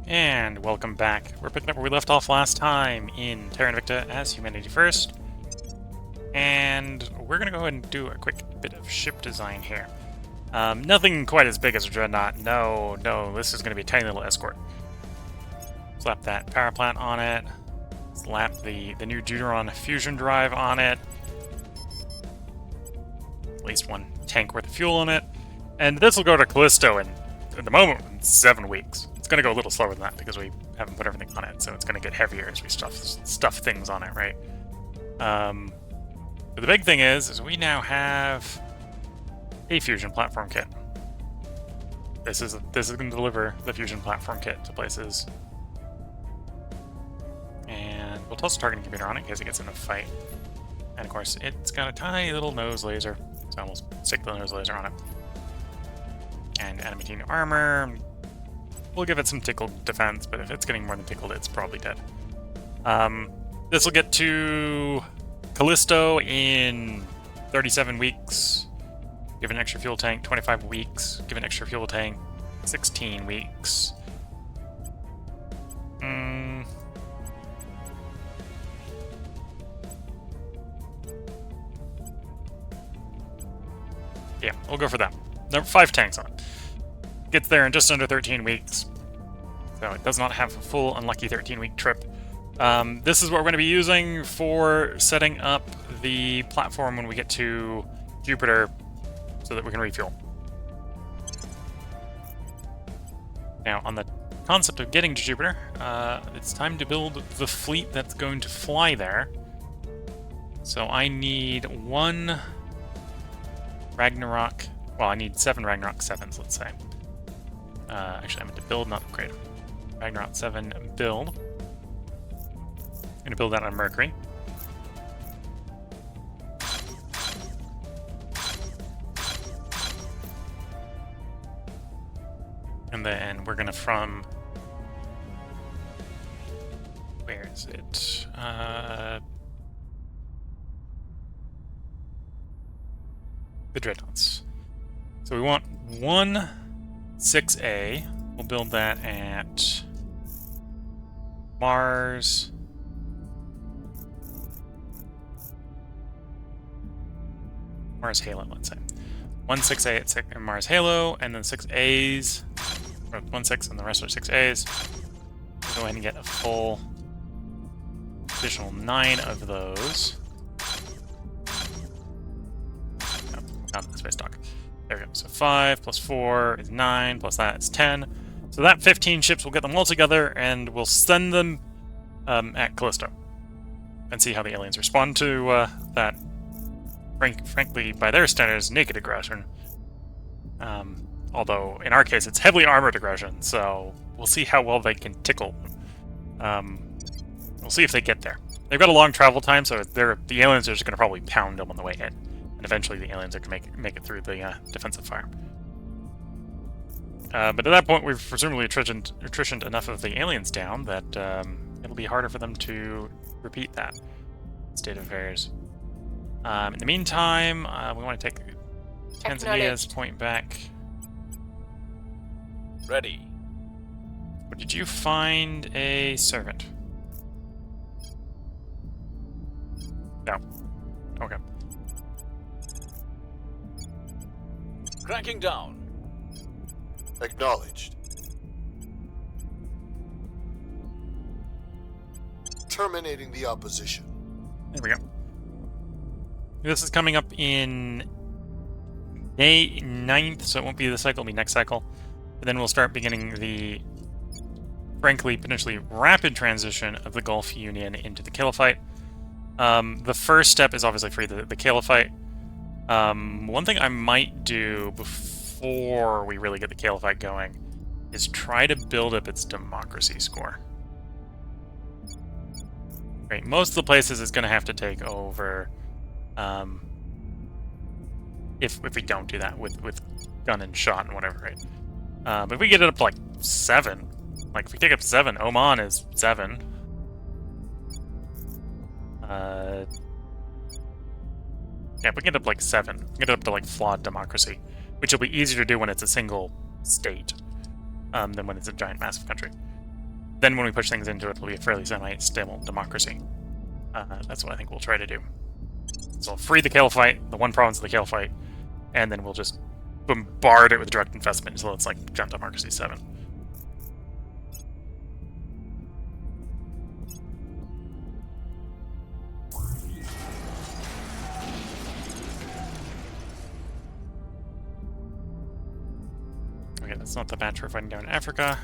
And welcome back. We're picking up where we left off last time in Terra Invicta as Humanity First. And we're going to go ahead and do a quick bit of ship design here. Nothing quite as big as a Dreadnought. No, this is going to be a tiny little escort. Slap that power plant on it. Slap the new Deuteron fusion drive on it. At least one tank worth of fuel in it. And this will go to Callisto in, at the moment, in 7 weeks. It's going to go a little slower than that because we haven't put everything on it, so it's going to get heavier as we stuff things on it, right? But the big thing is we now have a fusion platform kit. This is going to deliver the fusion platform kit to places, and we'll toss a targeting computer on it in case it gets in a fight. And of course, it's got a tiny little nose laser, so we'll stick the nose laser on it. And animating armor. We'll give it some tickled defense, but if it's getting more than tickled, it's probably dead. This will get to Callisto in 37 weeks. Give an extra fuel tank, 25 weeks. Give an extra fuel tank, 16 weeks. Yeah, we'll go for that. There are 5 tanks on it. Gets there in just under 13 weeks. So it does not have a full unlucky 13-week trip. This is what we're going to be using for setting up the platform when we get to Jupiter so that we can refuel. Now, on the concept of getting to Jupiter, it's time to build the fleet that's going to fly there. So I need 1 Ragnarok. Well, I need 7 Ragnarok 7s, let's say. Actually, I meant to build, not upgrade. Ragnarok 7 build. I'm going to build that on Mercury. And then we're going to from... Where is it? The Dreadnoughts. So we want 1 6A. We'll build that at Mars. Mars Halo, let's say. 1 6A at Mars Halo, and then 6 A's. Or 1 6, and the rest are 6 A's. We'll go ahead and get a full additional 9 of those. No, not in the space dock. There we go. So 5 plus 4 is 9, plus that is 10. So that 15 ships, we'll get them all together, and we'll send them at Callisto. And see how the aliens respond to that, frankly, by their standards, naked aggression. Although, in our case, it's heavily armored aggression, so we'll see how well they can tickle. We'll see if they get there. They've got a long travel time, so the aliens are just going to probably pound them on the way in. And eventually the aliens are going to make it through the defensive fire. But at that point, we've presumably attritioned enough of the aliens down that it'll be harder for them to repeat that state of affairs. In the meantime, we want to take Tanzania's point back. Ready. But did you find a servant? No. Okay. Cracking down. Acknowledged. Terminating the opposition. There we go. This is coming up in May 9th, so it won't be this cycle, it'll be next cycle. And then we'll start beginning the, frankly, potentially rapid transition of the Gulf Union into the Caliphate. The first step is obviously free the Caliphate. One thing I might do before we really get the Caliphate going is try to build up its democracy score. Right, most of the places it's going to have to take over if we don't do that with gun and shot and whatever, right? But if we get it up to like 7, like if we take up 7, Oman is 7. Yeah, if we get it up like 7, get it up to like flawed democracy, which will be easier to do when it's a single state than when it's a giant, massive country. then when we push things into it, it'll be a fairly semi-stable democracy. That's what I think we'll try to do. So I'll free the Caliphate, the one province of the Caliphate, and then we'll just bombard it with direct investment until it's like Jump Democracy 7. Okay, that's not the match we're fighting down in Africa.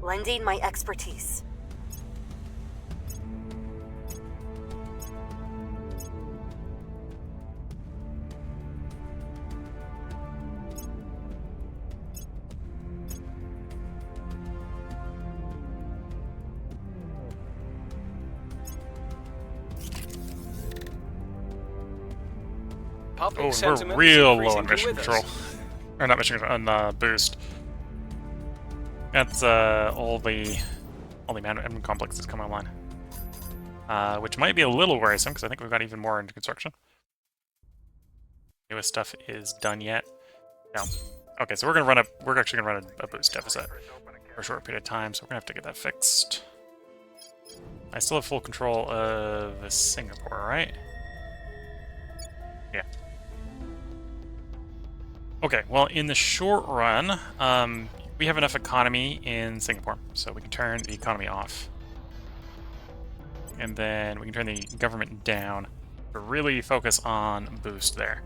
Lending my expertise. Public Oh, sentiment we're is real low increasingly on mission with us. control. Or not mission control, on boost. That's all the admin complexes come online. Which might be a little worrisome, because I think we've got even more into construction. Newest stuff is done yet. No. Okay, so we're actually gonna run a boost deficit for a short period of time, so we're gonna have to get that fixed. I still have full control of Singapore, right? Yeah. Okay, well, in the short run, we have enough economy in Singapore, so we can turn the economy off. And then we can turn the government down, but really focus on boost there.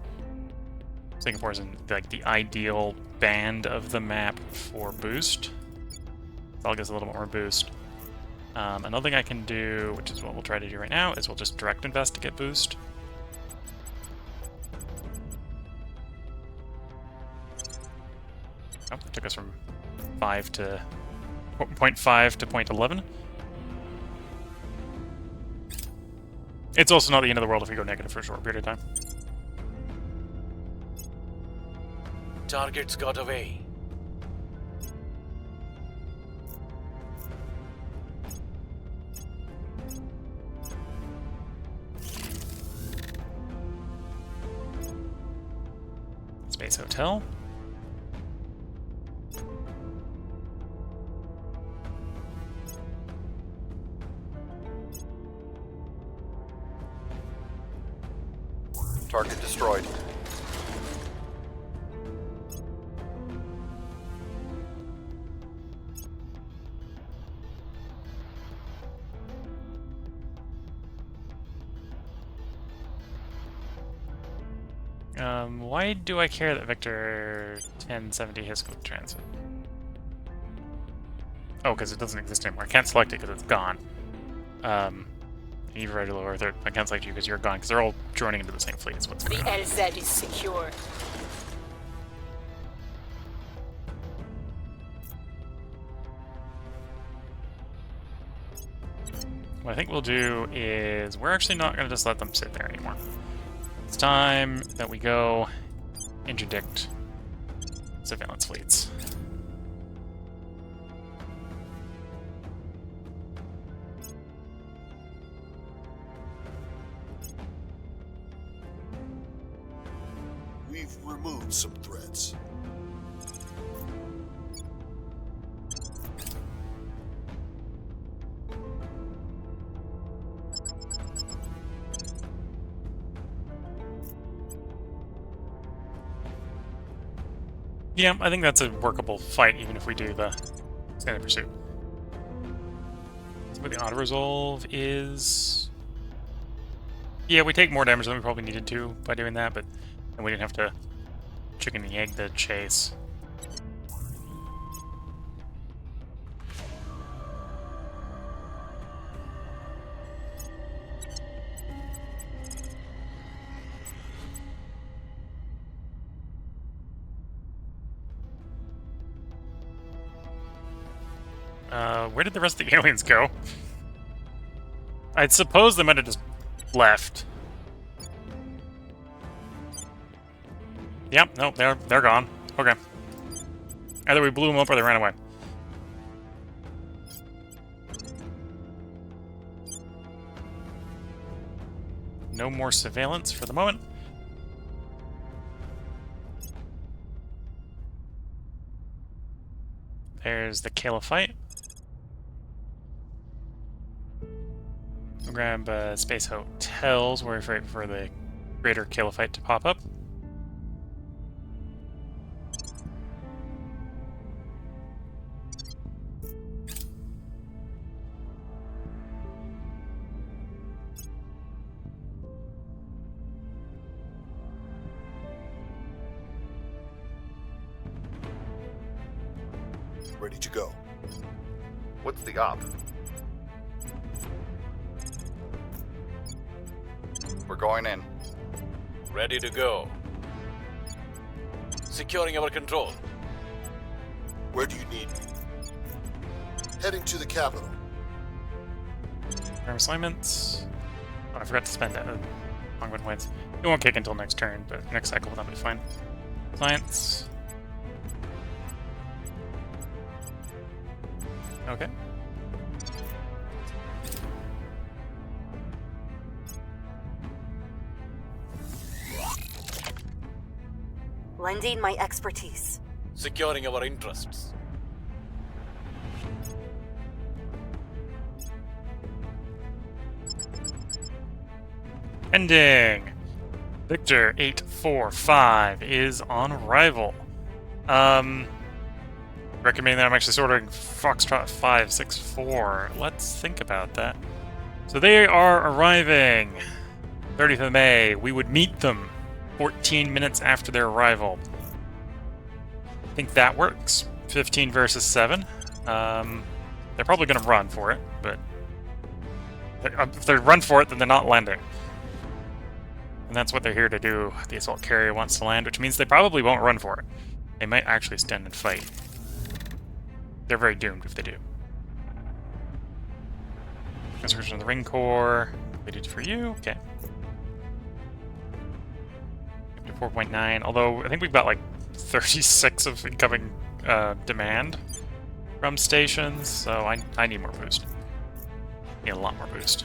Singapore's in like the ideal band of the map for boost. So I'll get us a little bit more boost. Another thing I can do, which is what we'll try to do right now, is we'll just direct invest to get boost. Oh, it took us from 0.5 to 0.11. It's also not the end of the world if we go negative for a short period of time. Targets got away. Space Hotel. Target destroyed. Why do I care that Victor 1070 has quick transit? Oh, because it doesn't exist anymore. I can't select it because it's gone. You've already lower third. I can't select you because you're gone, because they're all joining into the same fleet is what's The going on. LZ is secure. What I think we'll do is we're actually not going to just let them sit there anymore. It's time that we go interdict surveillance fleets. We've removed some threats. Yeah, I think that's a workable fight, even if we do the standard pursuit. So what the auto-resolve is... Yeah, we take more damage than we probably needed to by doing that, but then we didn't have to chicken the egg the chase. Where did the rest of the aliens go? I'd suppose they might have just left. Yep, nope, they're gone. Okay. Either we blew them up or they ran away. No more surveillance for the moment. There's the Caliphite. We'll grab Space Hotels. We're waiting for the Greater Caliphite to pop up. Ready to go. What's the op? We're going in. Ready to go. Securing our control. Where do you need me? Heading to the capital. Term assignments. Oh, I forgot to spend that. Longwood wins. It won't kick until next turn, but next cycle that'll be fine. Science. Okay. Lending my expertise. Securing our interests. Ending. Victor 845 is on arrival. Recommending that I'm actually ordering Foxtrot 564. Let's think about that. So they are arriving 30th of May. We would meet them 14 minutes after their arrival. I think that works. 15 versus 7. They're probably going to run for it, but if they run for it, then they're not landing. And that's what they're here to do. The assault carrier wants to land, which means they probably won't run for it. They might actually stand and fight. They're very doomed if they do. Construction of the ring core. Waited for you. Okay. Up to 4.9. Although I think we've got like 36 of incoming demand from stations, so I need more boost. Need a lot more boost.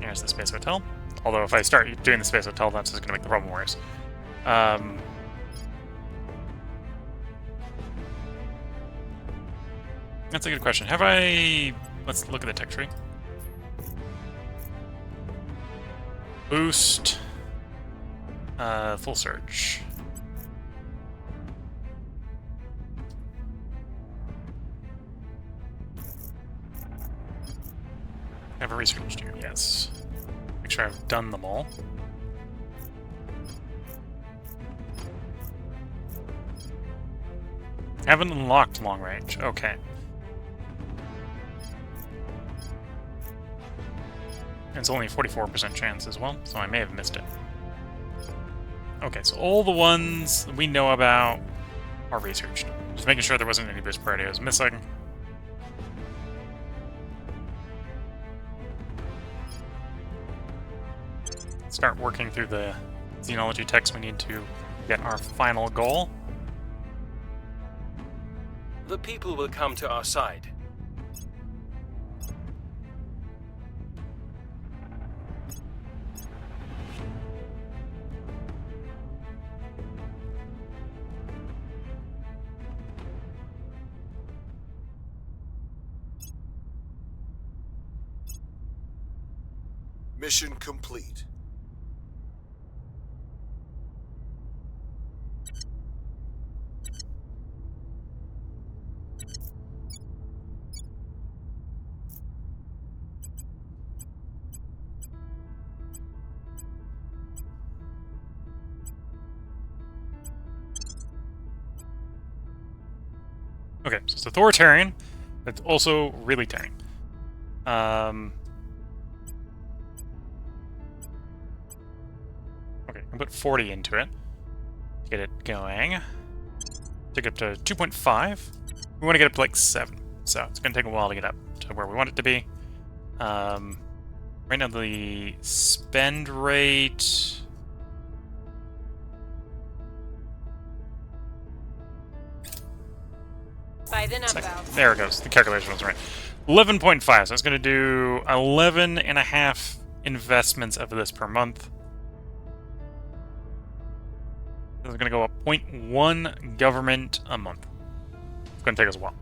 Here's the Space Hotel. Although if I start doing the Space Hotel, that's just going to make the problem worse. That's a good question. Have I... Let's look at the tech tree. Boost. Full search. Have I researched here? Yes. Make sure I've done them all. Haven't unlocked long range. Okay. It's only a 44% chance as well, so I may have missed it. Okay, so all the ones we know about are researched. Just making sure there wasn't any boost priority I was missing. Start working through the xenology text we need to get our final goal. The people will come to our side. Mission complete. Okay, so it's authoritarian. It's also really Terran. Okay, I can put 40 into it to get it going. Take it up to 2.5. We want to get up to like 7, so it's going to take a while to get up to where we want it to be. Right now the spend rate... By the number. There it goes. The calculation was right. 11.5. So it's going to do 11.5 investments of this per month. This is going to go up 0.1 government a month. It's going to take us a while.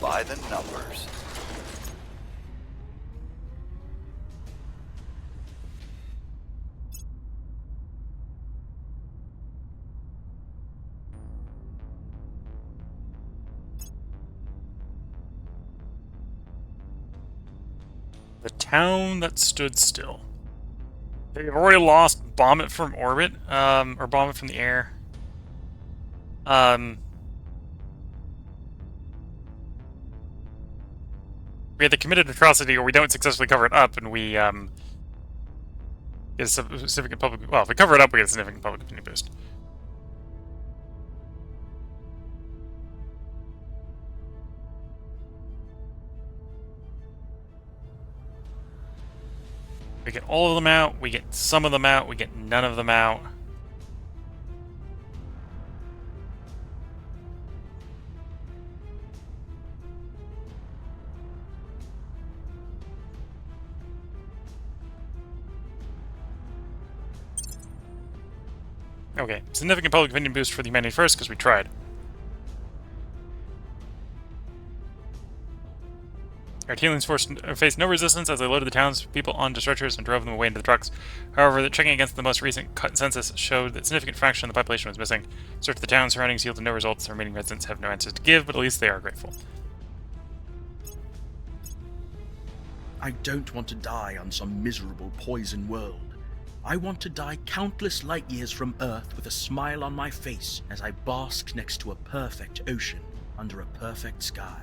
By the numbers. The town that stood still. They've already lost bomb it from orbit, or bomb it from the air. We either committed atrocity or we don't successfully cover it up, and we get a significant public. Well, if we cover it up, we get a significant public opinion boost. We get all of them out, we get some of them out, we get none of them out. Okay, significant public opinion boost for the humanity first, because we tried. Artelians faced no resistance as they loaded the townspeople onto stretchers and drove them away into the trucks. However, the checking against the most recent census showed that a significant fraction of the population was missing. Search the town surroundings yielded no results. The remaining residents have no answers to give, but at least they are grateful. I don't want to die on some miserable poison world. I want to die countless light years from Earth with a smile on my face as I bask next to a perfect ocean under a perfect sky.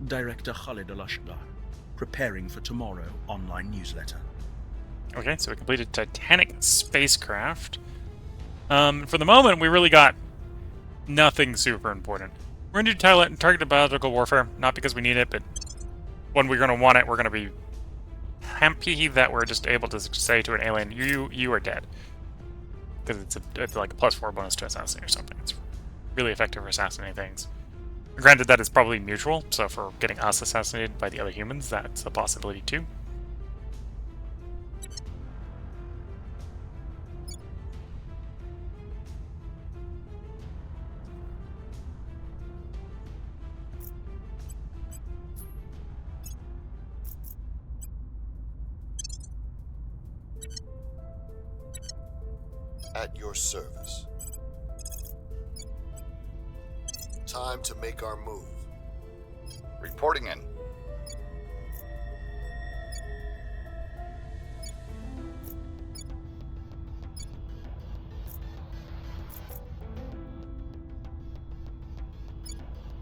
Director Khalid Al-Ashgar, preparing for tomorrow online newsletter. Okay, so we completed Titanic spacecraft. For the moment, we really got nothing super important. We're going to do targeted biological warfare, not because we need it, but when we're going to want it, we're going to be happy that we're just able to say to an alien, you are dead. Because it's like a +4 bonus to assassinate or something. It's really effective for assassinating things. Granted, that is probably mutual, so for getting us assassinated by the other humans, that's a possibility too. At your service. Time to make our move. Reporting in.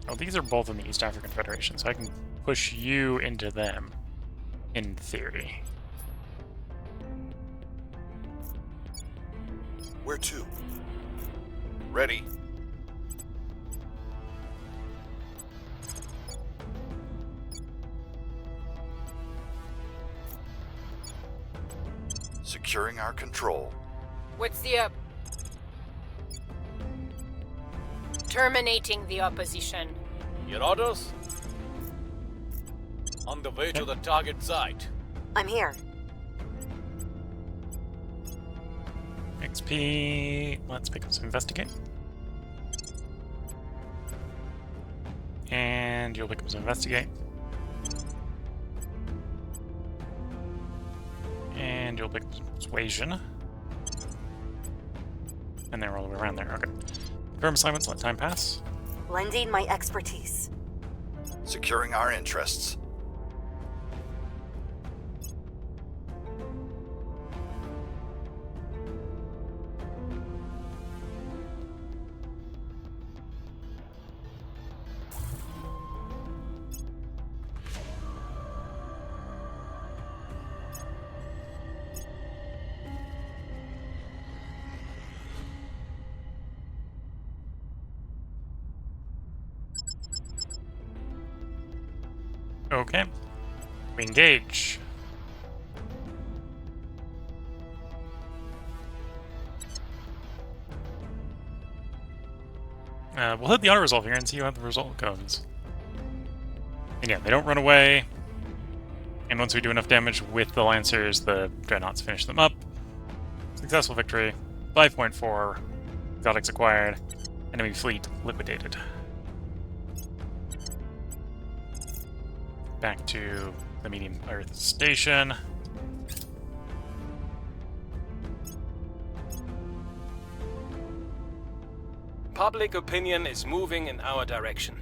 Oh, these are both in the East African Federation, so I can push you into them, in theory. Where to? Ready. Securing our control. What's the Terminating the opposition. Your orders? On the way to the target site. I'm here. XP. Let's pick up some investigate. And you'll pick up some investigate. And you'll pick up some persuasion. And they're all the way around there. Okay. Confirm assignments, let time pass. Lending my expertise. Securing our interests. Okay. We engage. We'll hit the auto resolve here and see how the result goes. Again, they don't run away. And once we do enough damage with the Lancers, the Dreadnoughts finish them up. Successful victory. 5.4. Exotics acquired. Enemy fleet liquidated. Back to the medium Earth station. Public opinion is moving in our direction.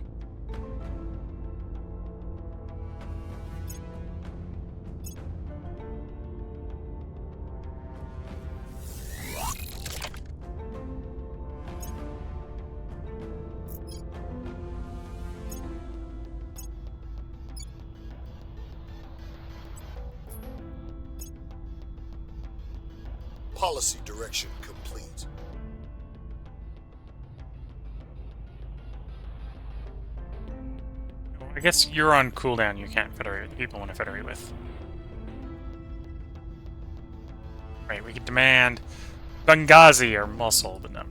Policy direction complete. I guess you're on cooldown. You can't federate with the people you want to federate with. Right, we could demand Benghazi or Mosul, but no.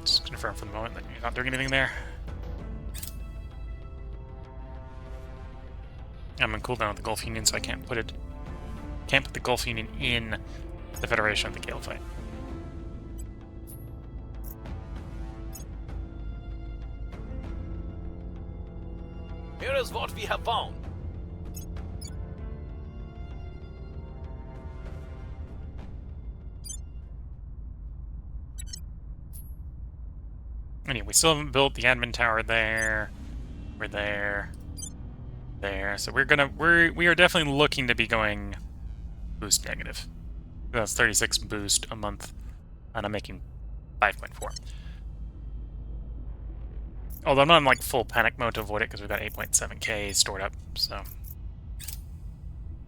Just confirm for the moment that you're not doing anything there. I'm on cooldown with the Gulf Union, so I can't put the Gulf Union in the Federation of the Gale fight. Here is what we have found. Anyway, we still haven't built the admin tower there. We're there. There. So we are definitely looking to be going boost negative. That's 36 boost a month, and I'm making 5.4. Although I'm not in like full panic mode to avoid it because we've got 8.7k stored up, so.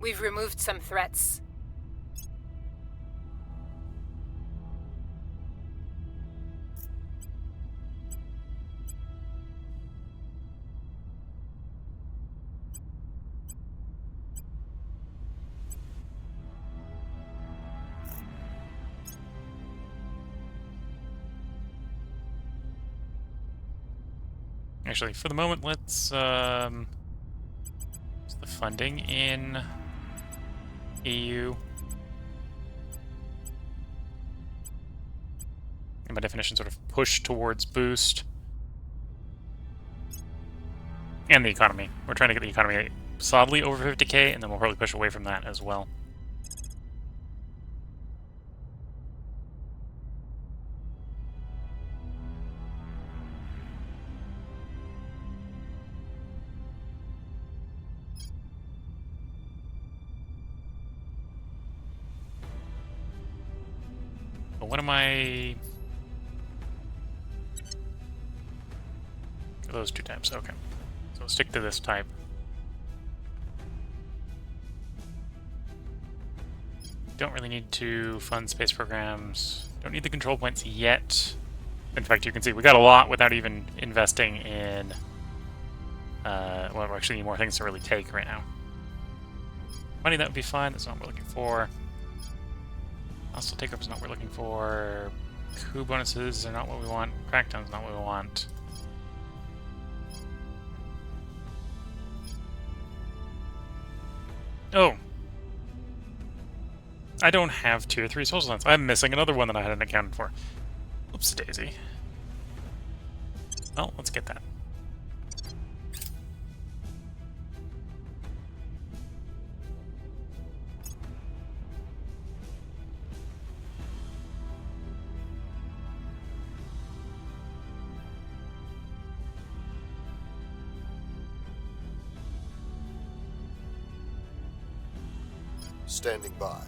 We've removed some threats. Actually, for the moment, let's the funding in EU. And by definition, sort of push towards boost. And the economy. We're trying to get the economy solidly over 50k, and then we'll probably push away from that as well. But what am I... Those two types, okay. So we'll stick to this type. Don't really need to fund space programs. Don't need the control points yet. In fact, you can see we got a lot without even investing in... well, we actually need more things to really take right now. Money, that would be fine. That's not what we're looking for. Hostile take-up is not what we're looking for. Coup bonuses are not what we want. Crackdown is not what we want. Oh! I don't have tier 3 social lines. I'm missing another one that I hadn't accounted for. Oops, daisy. Well, let's get that. Standing by.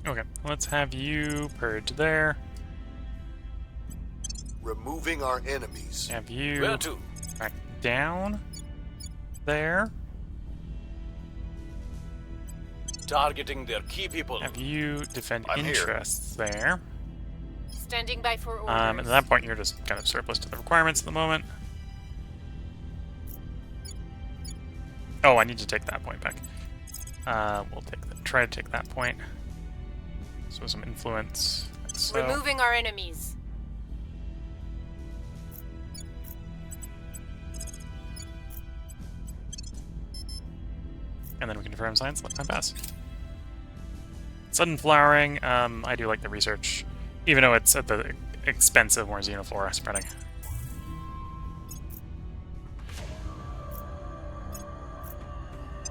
Okay, let's have you purge there. Removing our enemies. Have you Where to? back down there. Targeting their key people. Have you defend I'm here. interests there. Standing by for orders. At that point, you're just kind of surplus to the requirements at the moment. Oh, I need to take that point back. We'll try to take that point. So some influence, So, Removing our enemies. and then we confirm science, let time pass. Sudden flowering, I do like the research, even though it's at the expense of more xenoflora spreading.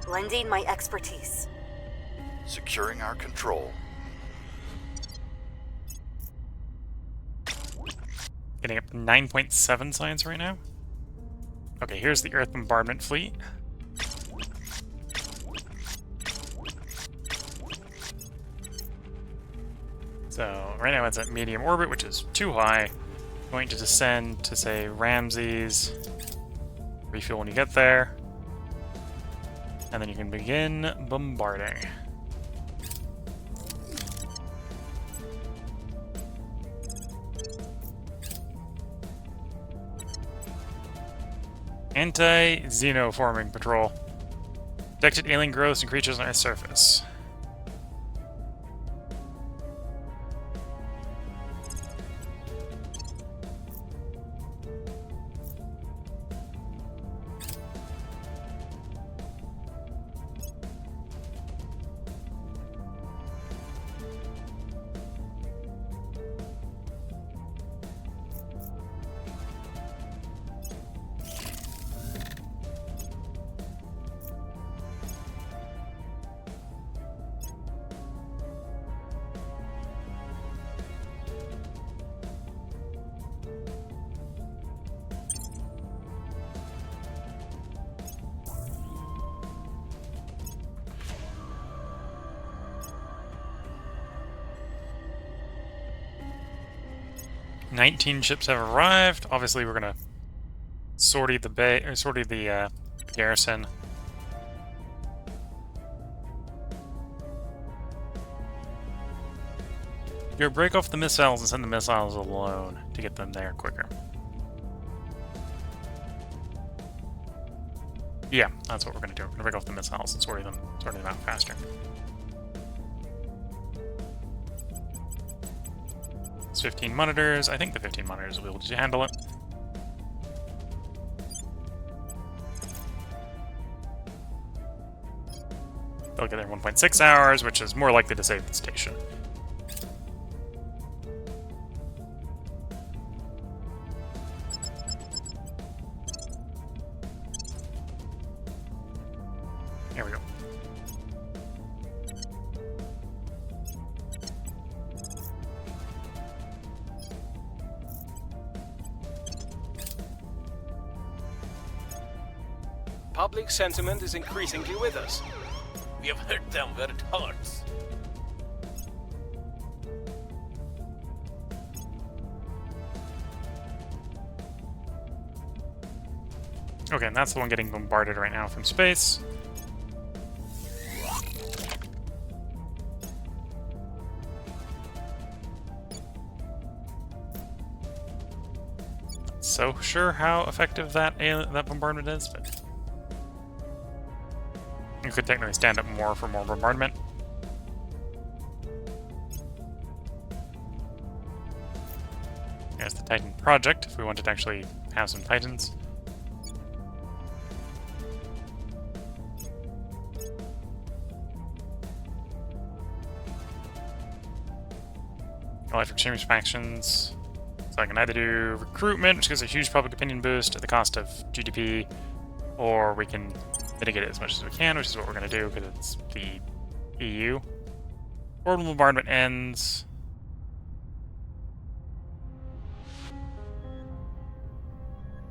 Lending my expertise. Securing our control. Getting up to 9.7 science right now. Okay, here's the Earth bombardment fleet. So right now it's at medium orbit, which is too high. Going to descend to, say, Ramses. Refuel when you get there. And then you can begin bombarding. Anti-xenoforming patrol. Detected alien growths and creatures on Earth's surface. "19 ships have arrived. Obviously, we're gonna sortie the bay, or sortie the garrison. You break off the missiles and send the missiles alone to get them there quicker. Yeah, that's what we're gonna do. We're gonna break off the missiles and sortie them out faster. It's 15 monitors. I think the 15 monitors will be able to handle it. They'll get there in 1.6 hours, which is more likely to save the station. Here we go. Public sentiment is increasingly with us. We have hit them where it hurts. Okay, and that's the one getting bombarded right now from space. Not so sure how effective that bombardment is, but you could technically stand up more for more bombardment. There's the Titan project, if we wanted to actually have some Titans. Electric exchange factions. So I can either do recruitment, which gives a huge public opinion boost at the cost of GDP, or we can mitigate it as much as we can, which is what we're going to do because it's the EU. Orbital bombardment ends.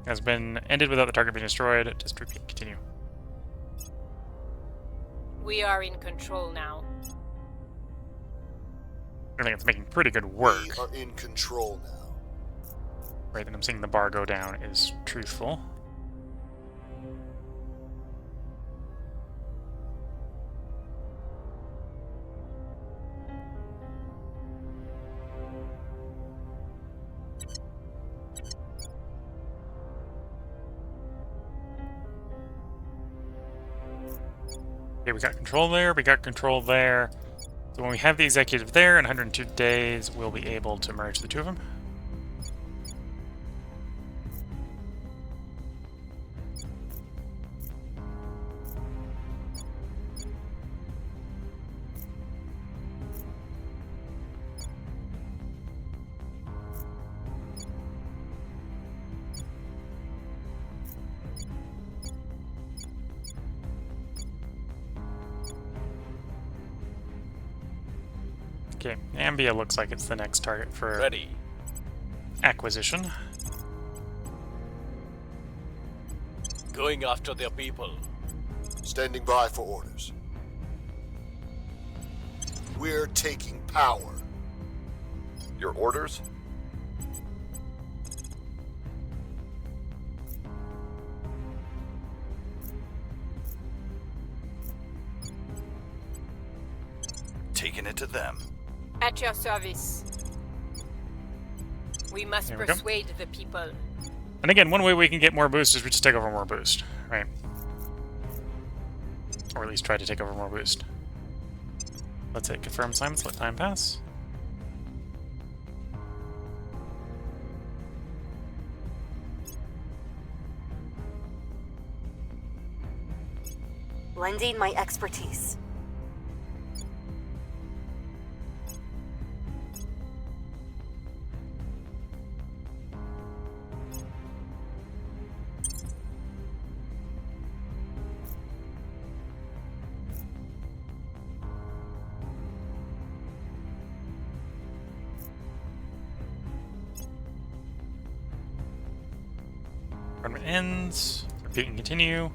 Has been ended without the target being destroyed. Just repeat, continue. We are in control now. I think it's making pretty good work. We are in control now. Right, then I'm seeing the bar go down is truthful. Okay, we got control there, we got control there. So So when we have the executive there in 102 days, we'll be able to merge the two of them. Okay, Ambia looks like it's the next target for Ready. acquisition. Going after their people. Standing by for orders. We're taking power. Your orders? Taking it to them. At your service. We must There we go. persuade the people. And again, one way we can get more boost is we just take over more boost, right? Or at least try to take over more boost. Let's hit confirm assignments, let time pass. Lending my expertise. Tournament ends. Repeat and continue.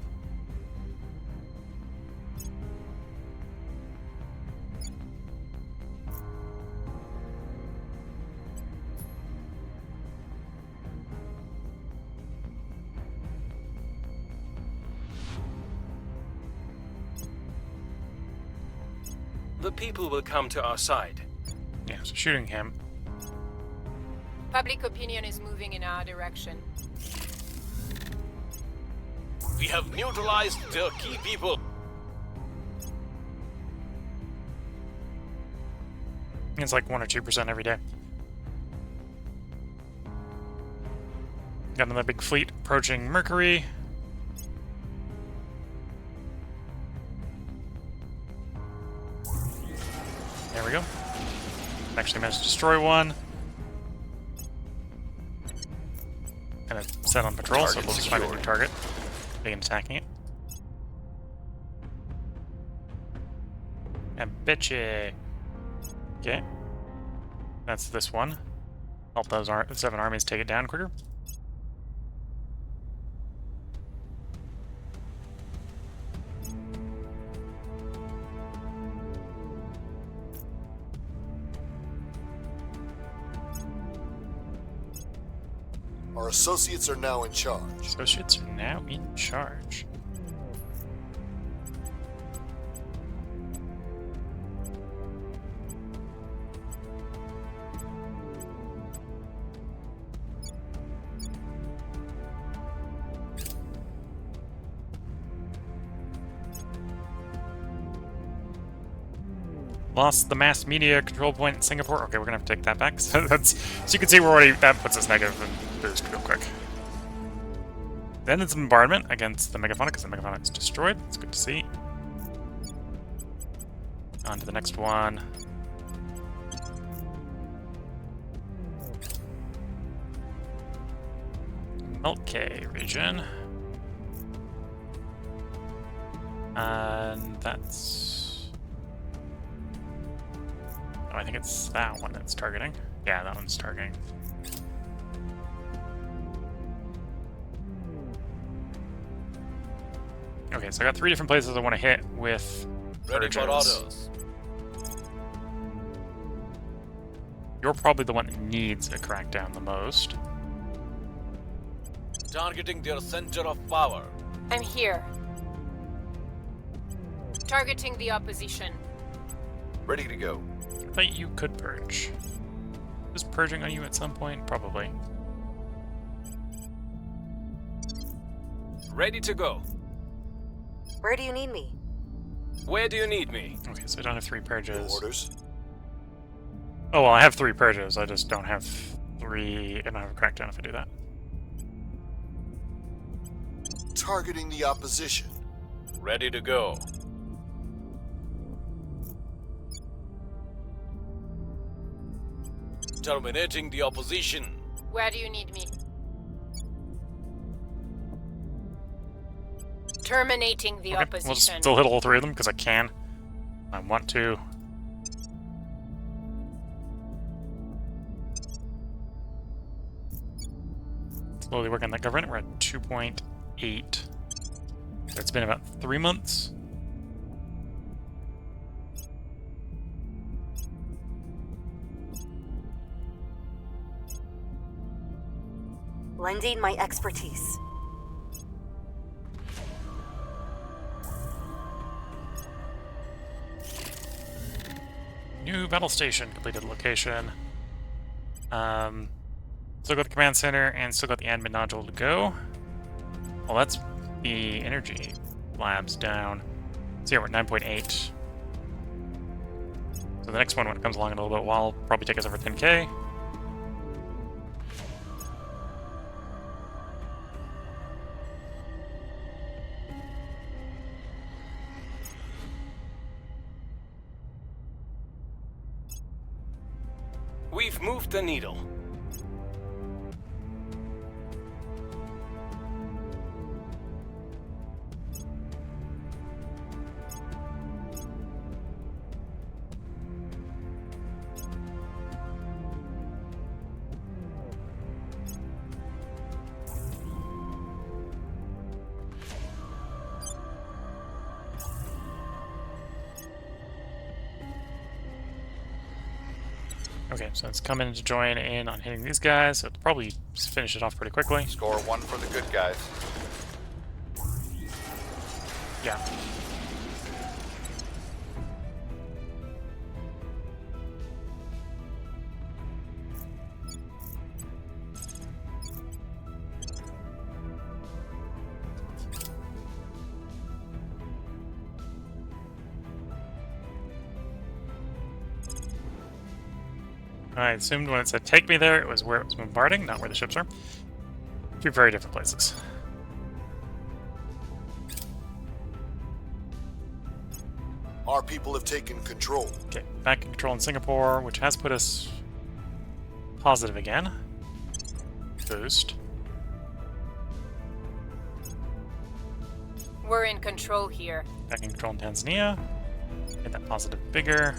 The people will come to our side. Yeah, so shooting him. Public opinion is moving in our direction. We have neutralized their key people. It's like 1 or 2% every day. Got another big fleet approaching Mercury. There we go. Actually managed to destroy one. And it's set on patrol, so Target we'll just find a new secured. target. Begin attacking it. And bitchy. Okay. That's this one. Help those 7 armies take it down quicker. Our associates are now in charge. Associates are now in charge. Lost the mass media control point in Singapore. Okay, we're gonna have to take that back. So you can see we're already, that puts us negative and boost real quick. Then it's bombardment against the Megaphonic, because the Megaphonic is destroyed. It's good to see. On to the next one. Okay, region. And that's... Oh, I think it's that one that's targeting. Yeah, that one's targeting. Okay, so I got 3 different places I want to hit with Ready for purges. orders. You're probably the one that needs a crackdown the most. Targeting their center of power. I'm here. Targeting the opposition. Ready to go. I thought you could purge. Is purging on you at some point? Probably. Ready to go. Where do you need me? Where do you need me? Okay, so I don't have 3 Your purges. orders? Oh, well, I have 3 purges. I just don't have 3... I don't have a crackdown if I do that. Targeting the opposition. Ready to go. Terminating the opposition. Where do you need me? Terminating the Okay, opposition. we'll just still hit all 3 of them, because I can. I want to. Slowly working on that government. We're at 2.8. So it's been about 3 months. Lending my expertise. New battle station, completed location. Still got the command center and still got the admin nodule to go. Well, that's the energy labs down. So yeah, we're at 9.8. So the next one, when it comes along in a little bit while, probably take us over 10k. We've moved the needle. Okay, so it's coming to join in on hitting these guys, so it'll probably finish it off pretty quickly. Score 1 for the good guys. Yeah. I assumed when it said take me there, it was where it was bombarding, not where the ships are. 2 very different places. Our people have taken control. Okay, back in control in Singapore, which has put us positive again. Boost. We're in control here. Back in control in Tanzania. Get that positive bigger.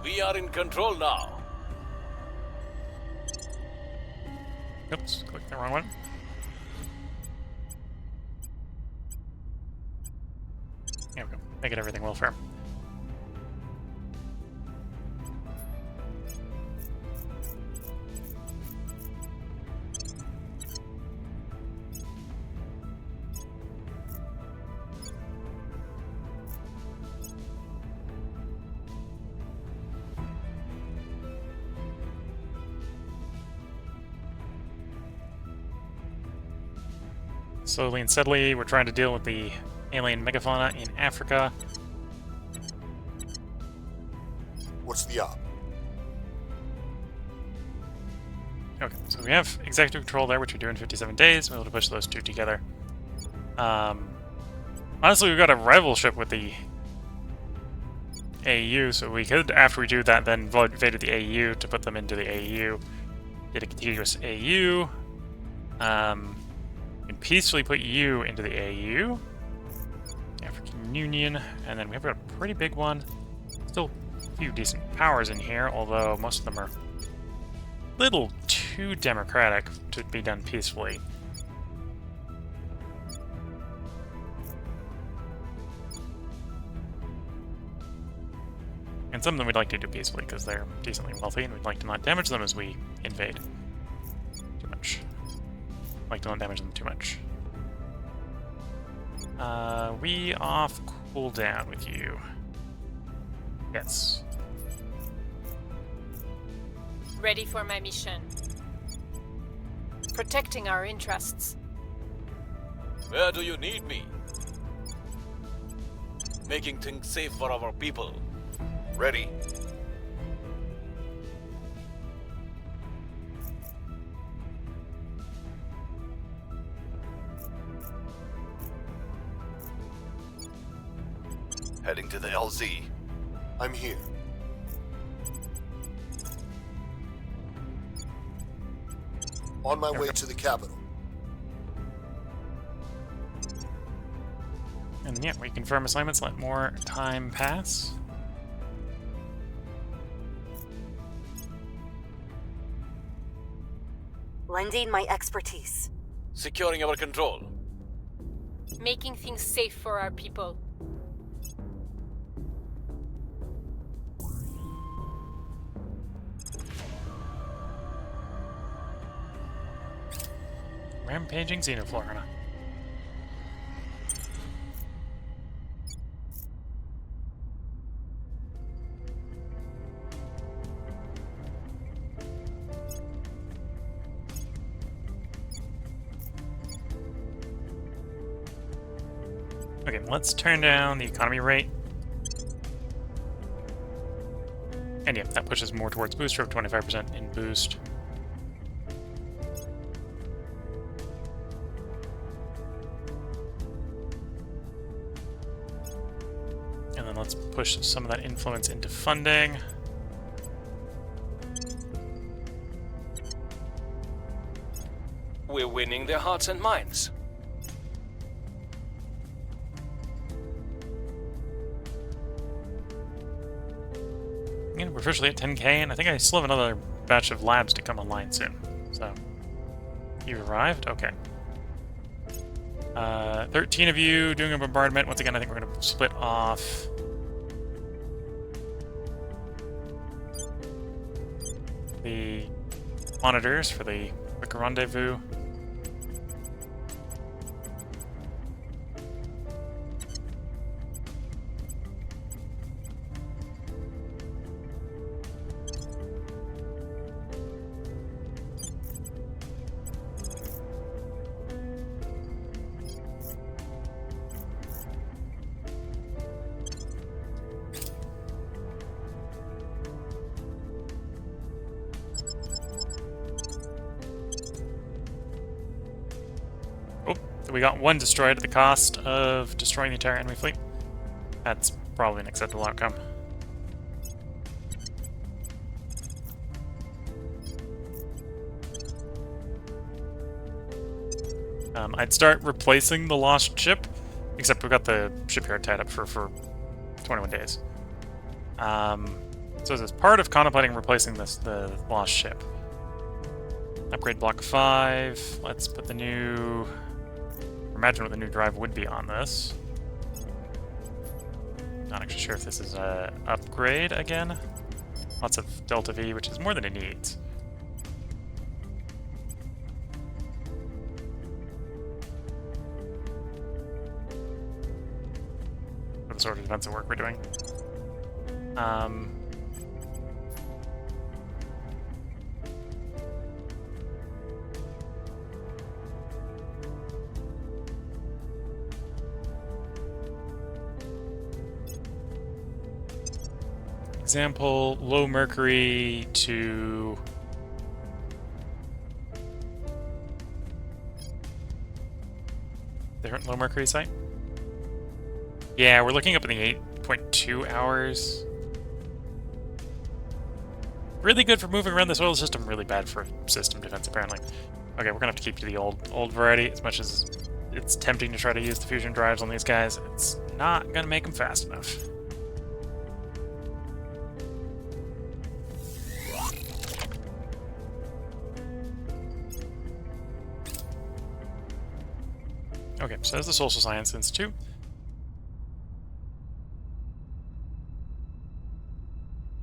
We are in control now. Oops, clicked the wrong one. There we go. Make it everything welfare. Slowly and steadily, we're trying to deal with the alien megafauna in Africa. What's the op? Okay, so we have executive control there, which we do in 57 days. We're able to push those 2 together. Honestly, we've got a rivalship with the AU, so we could, after we do that, then invaded the AU to put them into the AU. Did a contiguous AU. And peacefully put you into the AU. African Union. And then we've got a pretty big one. Still a few decent powers in here, although most of them are a little too democratic to be done peacefully. And some of them we'd like to do peacefully because they're decently wealthy and we'd like to not damage them as we invade too much. Like to not damage them too much. We off cooldown with you. Yes. Ready for my mission. Protecting our interests. Where do you need me? Making things safe for our people. Ready. Heading to the LZ. I'm here. On my way to the capital. And then, yeah, we confirm assignments, let more time pass. Lending my expertise. Securing our control. Making things safe for our people. Rampaging Xenoflora. Okay, let's turn down the economy rate. And yeah, that pushes more towards booster of 25% in boost. And then let's push some of that influence into funding. We're winning their hearts and minds. Yeah, we're officially at 10k, and I think I still have another batch of labs to come online soon. So, you've arrived? Okay. 13 of you doing a bombardment. Once again, I think we're going to split off. The monitors for the quick rendezvous. We got one destroyed at the cost of destroying the entire enemy fleet. That's probably an acceptable outcome. I'd start replacing the lost ship, except we've got the shipyard tied up for 21 days. So as part of contemplating replacing the lost ship, upgrade block 5. Let's put the new... Imagine what the new drive would be on this. Not actually sure if this is a upgrade again. Lots of Delta V, which is more than it needs. For the sort of defensive work we're doing. Example, low mercury to different low mercury site. Yeah, we're looking up in the 8.2 hours. Really good for moving around the solar system, really bad for system defense apparently. Okay, we're gonna have to keep to the old variety. As much as it's tempting to try to use the fusion drives on these guys, it's not gonna make them fast enough. Okay, so there's the Social Science Institute.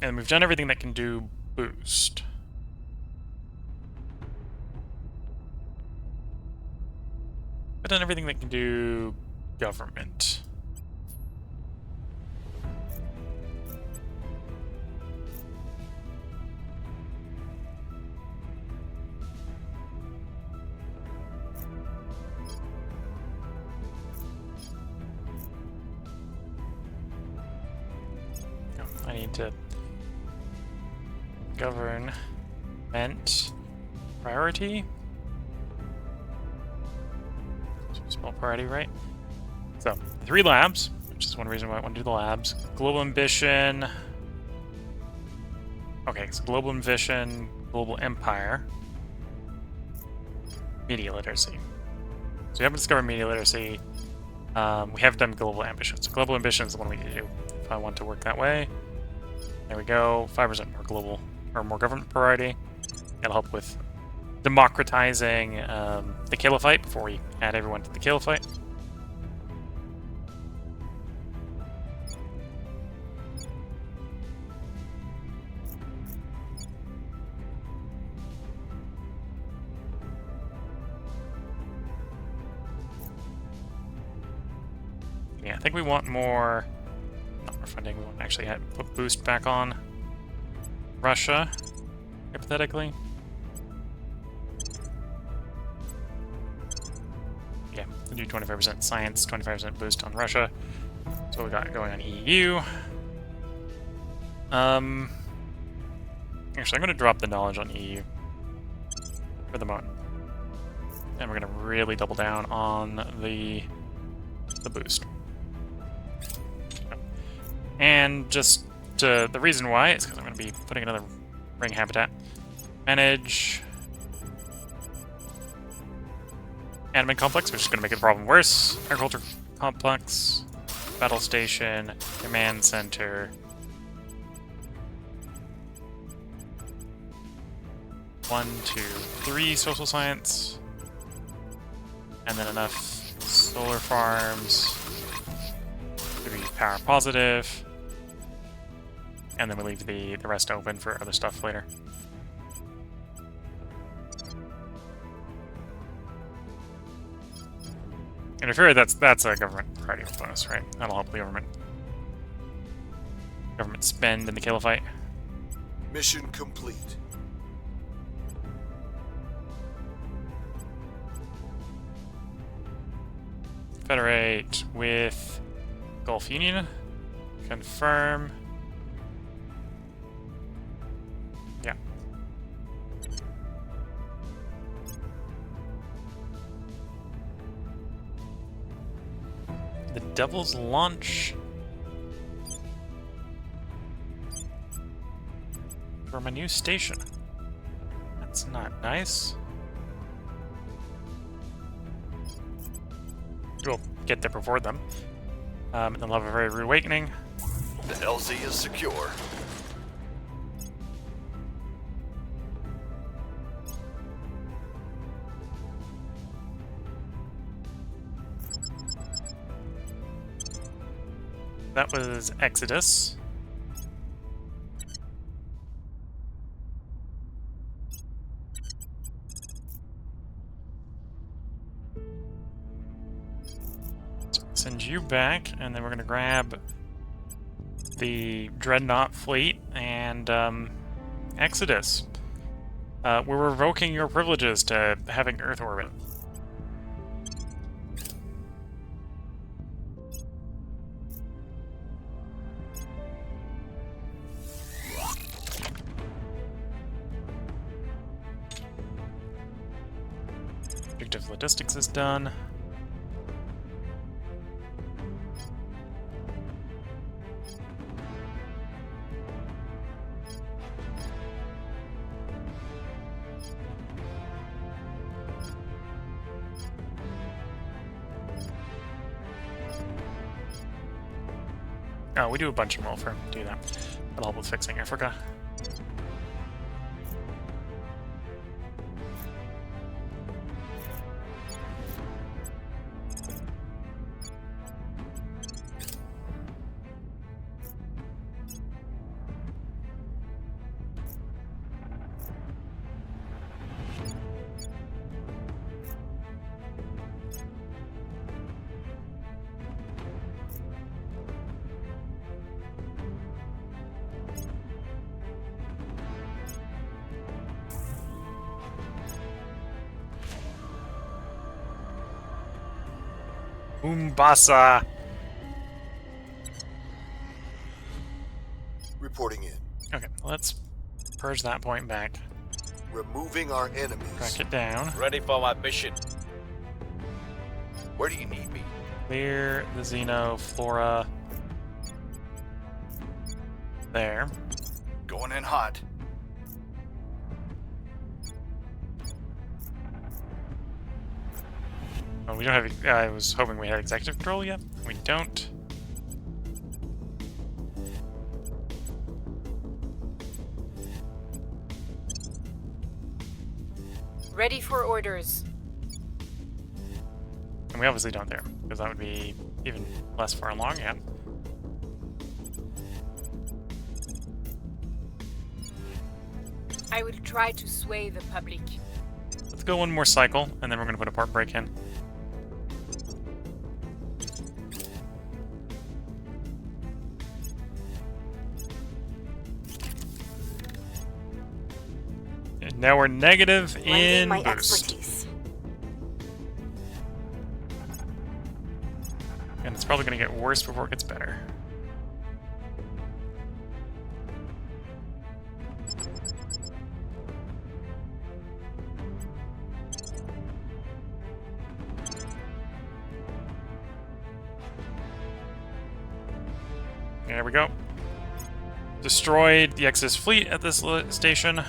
And we've done everything that can do boost. I've done everything that can do government. need to government priority. Small priority, right? So 3 labs, which is one reason why I want to do the labs. Global ambition. Okay, so global ambition, global empire, media literacy. So we haven't discovered media literacy. We have done global ambition. So global ambition is the one we need to do if I want to work that way. There we go. 5% more global or more government priority. That'll help with democratizing the caliphate before we add everyone to the caliphate. Yeah, I think we want more. Not more funding. We want to actually put boost back on Russia, hypothetically. Yeah, we'll do 25% science, 25% boost on Russia. That's what we got going on EU. Actually, I'm going to drop the knowledge on EU for the moment, and we're going to really double down on the boost. And just the reason why is because I'm going to be putting another ring habitat. Manage admin complex, which is going to make the problem worse. Agriculture complex, battle station, command center. 1, 2, 3 social science, and then enough solar farms to be power positive, and then we leave the rest open for other stuff later. And if you're that's a government priority bonus, right? That'll help the government spend in the caliphate. Mission complete. Federate with Gulf Union. Confirm. Yeah. The Devil's Launch. For my new station. That's not nice. We'll get there before them. And then we'll have a very rude awakening. The LZ is secure. That was Exodus. Send you back, and then we're gonna grab the Dreadnought fleet and Exodus. We're revoking your privileges to having Earth orbit. Objective logistics is done. Oh, we do a bunch of welfare. Do that. That'll help with fixing Africa. Umbasa. reporting in. Okay, let's purge that point back. Removing our enemies. Crack it down. Ready for my mission. Where do you need me? Clear the xenoflora. There. Going in hot. Oh, we don't have. I was hoping we had executive control yet. We don't. Ready for orders. And we obviously don't there, because that would be even less far along, yeah. I will try to sway the public. Let's go one more cycle, and then we're going to put a part break in. And now we're negative Lending in my boost. expertise. And it's probably going to get worse before it gets better. There we go. Destroyed the Exodus fleet at this station.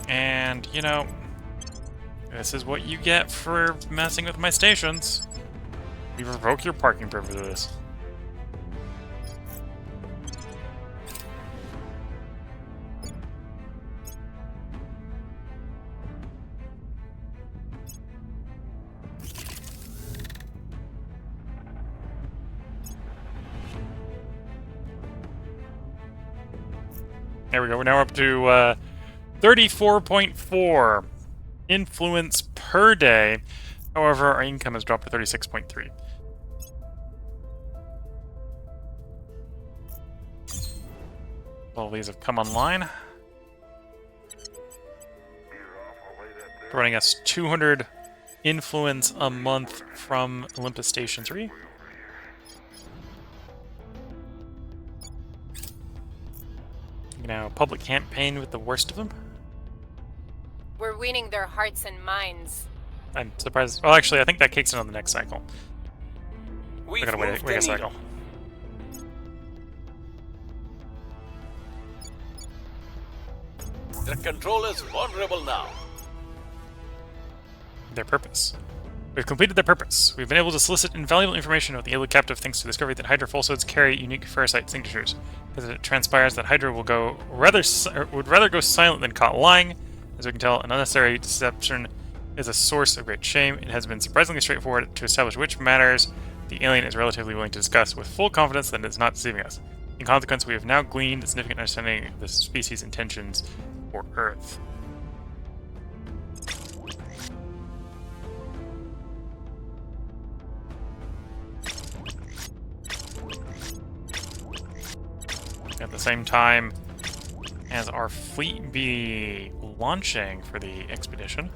And, you know, this is what you get for messing with my stations. We revoke your parking privileges. There we go. We're now up to 34.4 influence per day. However, our income has dropped to 36.3. All these have come online. Providing us 200 influence a month from Olympus Station 3. Now, public campaign with the worst of them. We're winning their hearts and minds. I'm surprised. Well, actually, I think that kicks in on the next cycle. We're We've gonna wait moved a the cycle. needle. The control is vulnerable now. Their purpose. We've completed their purpose. We've been able to solicit invaluable information about the alien captive thanks to the discovery that Hydra falsehoods carry unique Pharisite signatures. As it transpires that Hydra will would rather go silent than caught lying. As we can tell, an unnecessary deception is a source of great shame. It has been surprisingly straightforward to establish which matters the alien is relatively willing to discuss with full confidence that it is not deceiving us. In consequence, we have now gleaned a significant understanding of the species' intentions for Earth. At the same time as our fleet be launching for the expedition.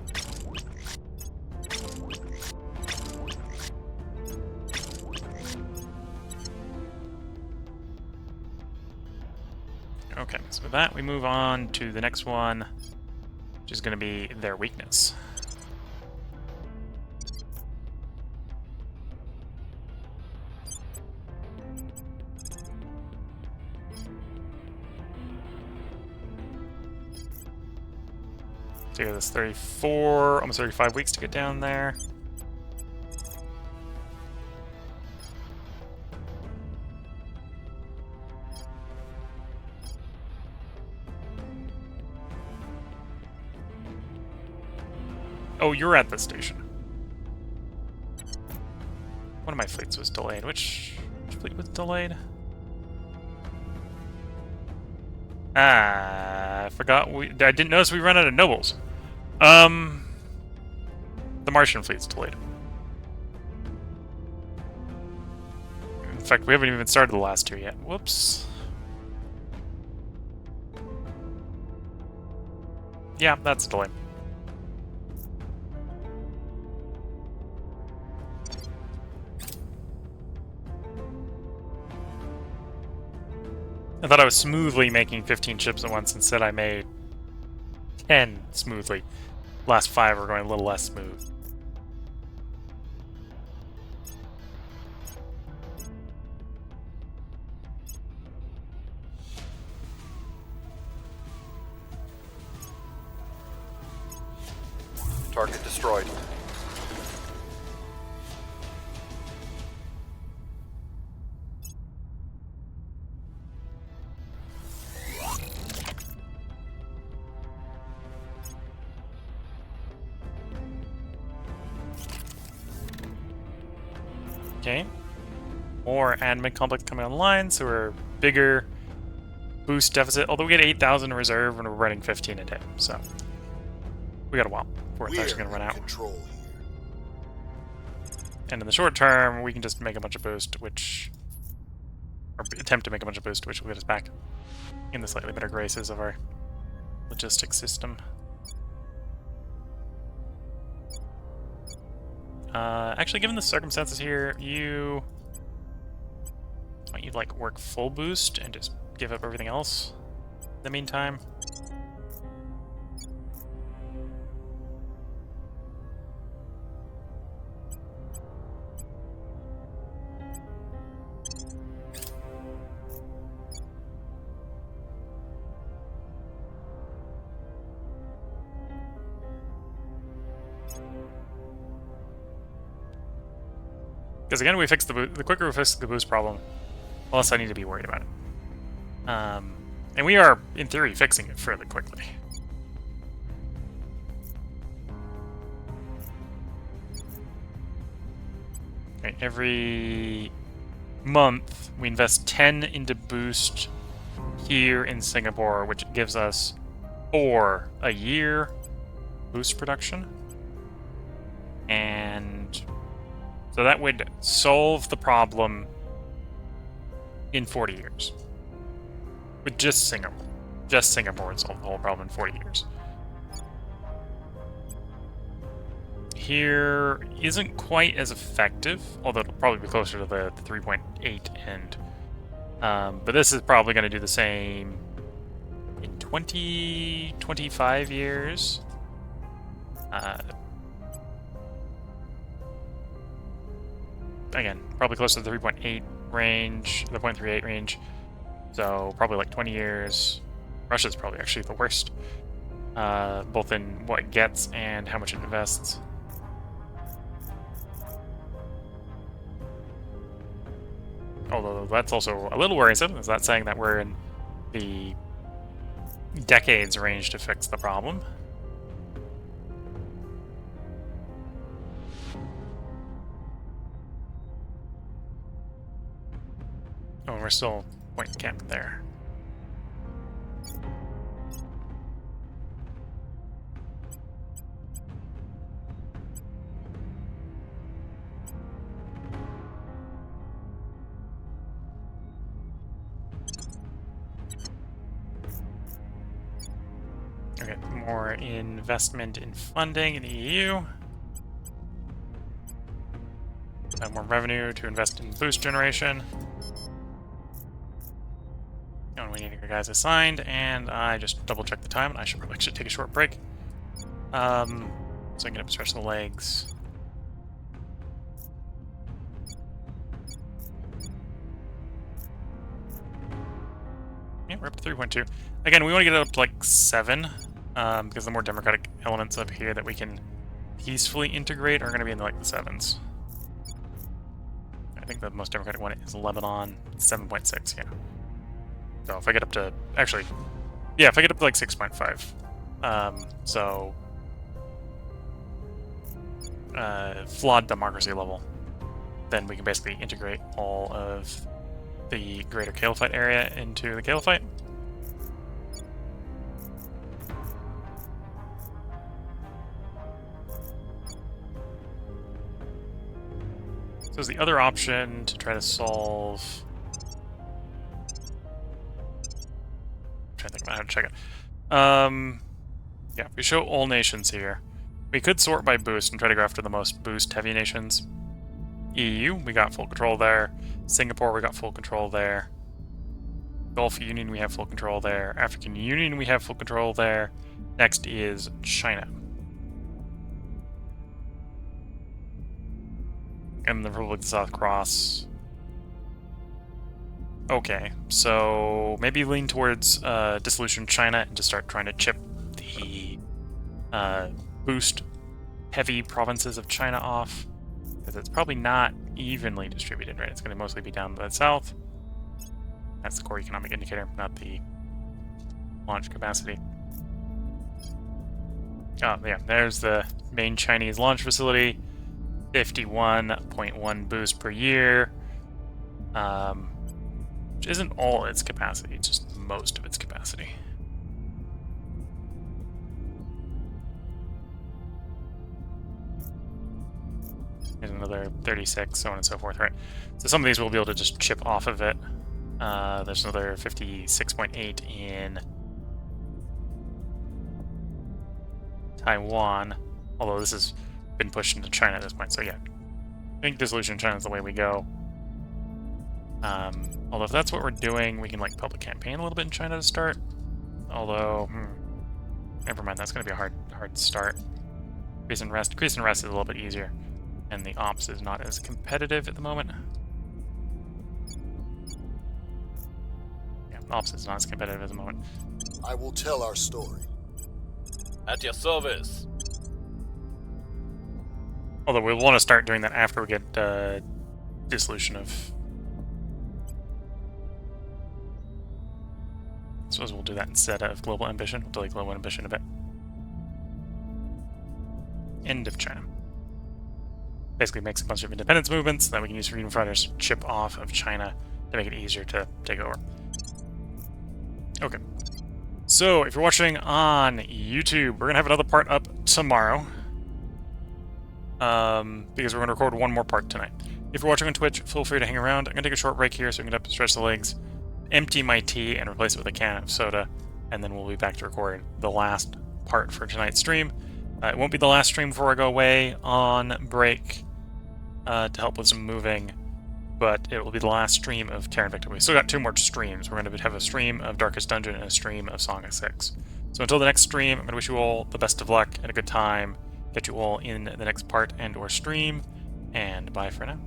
Okay, so with that we move on to the next one, which is going to be their weakness. So yeah, that's 34, almost 35 weeks to get down there. Oh, you're at the station. One of my fleets was delayed. Which fleet was delayed? Ah, I forgot. I didn't notice we ran out of nobles. The Martian fleet's delayed. In fact, we haven't even started the last two yet. Whoops. Yeah, that's a delay. I thought I was smoothly making 15 ships at once. Instead, I made 10 smoothly. Last 5 are going a little less smooth. Target destroyed. Okay. More admin complex coming online, so we're bigger boost deficit. Although we get 8,000 in reserve and we're running 15 a day, so we got a while before it's actually going to run out. Control here. And in the short term, we can just make a bunch of boost, or attempt to make a bunch of boost, which will get us back in the slightly better graces of our logistics system. Actually, given the circumstances here, why don't you like work full boost and just give up everything else in the meantime? Because again, we fix the quicker we fix the boost problem, the less I need to be worried about it. And we are, in theory, fixing it fairly quickly. Okay, every month we invest 10 into boost here in Singapore, which gives us 4 a year boost production. And so that would solve the problem in 40 years. With just Singapore. Just Singapore would solve the whole problem in 40 years. Here isn't quite as effective, although it'll probably be closer to the 3.8 end. But this is probably going to do the same in 25 years. Again, probably close to the 3.8 range, the 0.38 range. So probably like 20 years. Russia's probably actually the worst, both in what it gets and how much it invests. Although that's also a little worrisome. Is that saying that we're in the decades range to fix the problem? Oh, we're still point camp there. Okay, more investment in funding in the EU. More revenue to invest in boost generation. And we need your guys assigned, and I just double checked the time, and I should probably take a short break. So I can get up and stretch the legs. Yeah, we're up to 3.2. Again, we want to get it up to like 7, because the more democratic elements up here that we can peacefully integrate are going to be in like the 7s. I think the most democratic one is Lebanon, 7.6, yeah. So if I get up to, actually, yeah, if I get up to like 6.5, flawed democracy level, then we can basically integrate all of the greater Caliphate area into the Caliphate. So is the other option to try to solve... I'm trying to think about how to check it. Yeah, we show all nations here. We could sort by boost and try to go after the most boost-heavy nations. EU, we got full control there. Singapore, we got full control there. Gulf Union, we have full control there. African Union, we have full control there. Next is China. And the Republic of the South Cross. Okay, so maybe lean towards dissolution of China and just start trying to chip the boost heavy provinces of China off. Because it's probably not evenly distributed, right? It's going to mostly be down the south. That's the core economic indicator, not the launch capacity. Oh, yeah, there's the main Chinese launch facility. 51.1 boost per year. Which isn't all its capacity, it's just most of its capacity. There's another 36, so on and so forth, right? So some of these we'll be able to just chip off of it. There's another 56.8 in Taiwan, although this has been pushed into China at this point, so yeah. I think dissolution in China is the way we go. Although if that's what we're doing, we can like public campaign a little bit in China to start. Although, never mind, that's going to be a hard start. Increase and rest is a little bit easier. And the ops is not as competitive at the moment. Yeah, ops is not as competitive at the moment. I will tell our story. At your service. Although we'll want to start doing that after we get dissolution of... I suppose we'll do that instead of global ambition. We'll delay global ambition a bit. End of China. Basically makes a bunch of independence movements that we can use freedom fighters to chip off of China to make it easier to take over. Okay. So, if you're watching on YouTube, we're going to have another part up tomorrow. Because we're going to record one more part tonight. If you're watching on Twitch, feel free to hang around. I'm going to take a short break here so we can get up and stretch the legs, empty my tea, and replace it with a can of soda, and then we'll be back to record the last part for tonight's stream. It won't be the last stream before I go away on break to help with some moving, but it will be the last stream of Terra Invicta. We still got 2 more streams. We're going to have a stream of Darkest Dungeon and a stream of Song of Six. So until the next stream, I'm going to wish you all the best of luck and a good time. Catch you all in the next part and or stream, and bye for now.